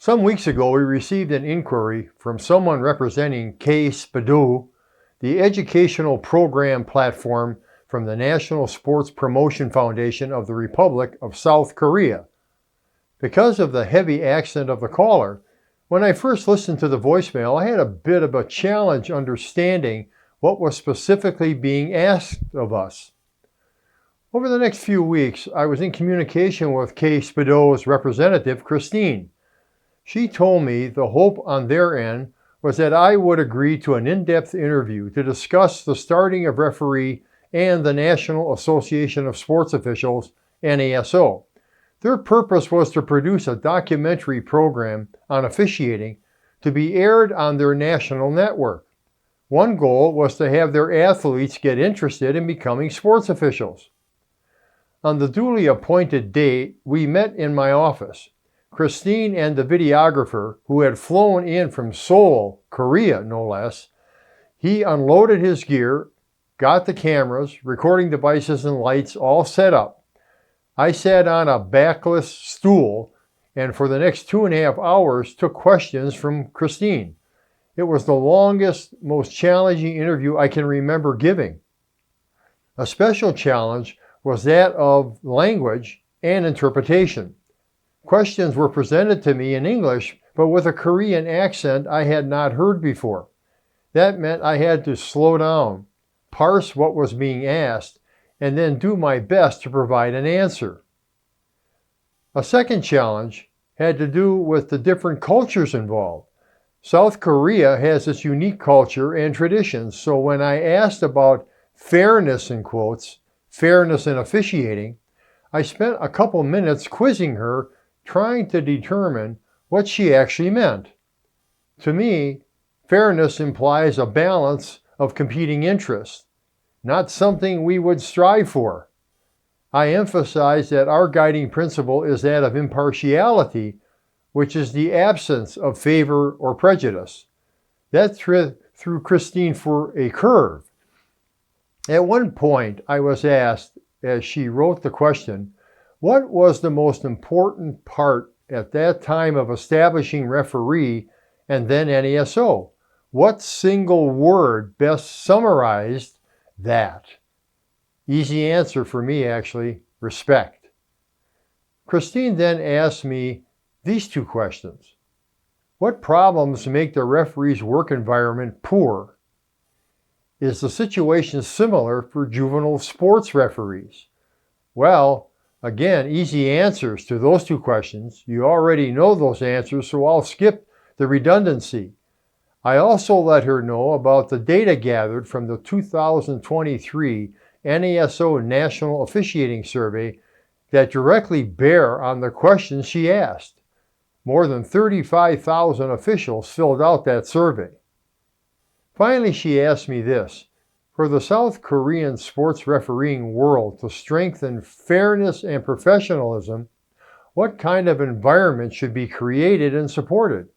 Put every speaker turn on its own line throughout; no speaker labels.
Some weeks ago, we received an inquiry from someone representing K Spoedu, the educational program platform from the National Sports Promotion Foundation of the Republic of South Korea. Because of the heavy accent of the caller, when I first listened to the voicemail, I had a bit of a challenge understanding what was specifically being asked of us. Over the next few weeks, I was in communication with K Spoedu's representative, Christine. She told me the hope on their end was that I would agree to an in-depth interview to discuss the starting of referee and the National Association of Sports Officials, NASO. Their purpose was to produce a documentary program on officiating to be aired on their national network. One goal was to have their athletes get interested in becoming sports officials. On the duly appointed date, we met in my office. Christine and the videographer, who had flown in from Seoul, Korea no less, he unloaded his gear, got the cameras, recording devices and lights all set up. I sat on a backless stool and for the next 2.5 hours took questions from Christine. It was the longest, most challenging interview I can remember giving. A special challenge was that of language and interpretation. Questions were presented to me in English, but with a Korean accent I had not heard before. That meant I had to slow down, parse what was being asked, and then do my best to provide an answer. A second challenge had to do with the different cultures involved. South Korea has its unique culture and traditions, so when I asked about fairness in quotes, fairness in officiating, I spent a couple minutes quizzing her, trying to determine what she actually meant. To me, fairness implies a balance of competing interests, not something we would strive for. I emphasize that our guiding principle is that of impartiality, which is the absence of favor or prejudice. That threw Christine for a curve. At one point, I was asked, as she wrote the question, what was the most important part at that time of establishing referee and then NASO? What single word best summarized that? Easy answer for me, actually, respect. Christine then asked me these two questions. What problems make the referee's work environment poor? Is the situation similar for juvenile sports referees? Well, again, easy answers to those two questions. You already know those answers, so I'll skip the redundancy. I also let her know about the data gathered from the 2023 NASO National Officiating Survey that directly bear on the questions she asked. More than 35,000 officials filled out that survey. Finally, she asked me this. For the South Korean sports refereeing world to strengthen fairness and professionalism, what kind of environment should be created and supported?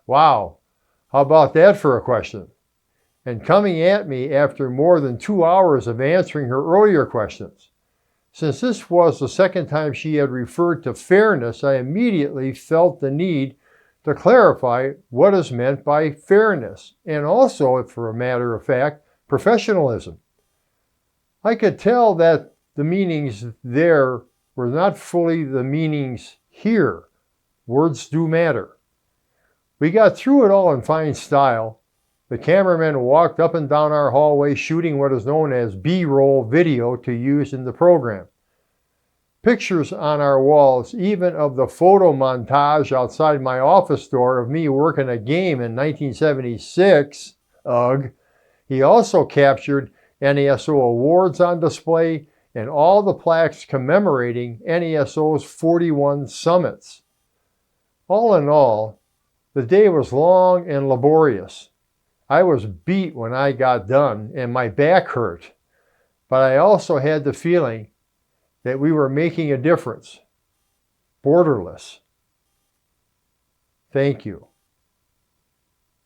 Wow, how about that for a question? And coming at me after more than 2 hours of answering her earlier questions. Since this was the second time she had referred to fairness, I immediately felt the need to clarify what is meant by fairness, and also, for a matter of fact, professionalism. I could tell that the meanings there were not fully the meanings here. Words do matter. We got through it all in fine style. The cameraman walked up and down our hallway shooting what is known as B-roll video to use in the program. Pictures on our walls, even of the photo montage outside my office door of me working a game in 1976, ugh. He also captured NASO awards on display and all the plaques commemorating NASO's 41 summits. All in all, the day was long and laborious. I was beat when I got done and my back hurt, but I also had the feeling that we were making a difference. Borderless. Thank you.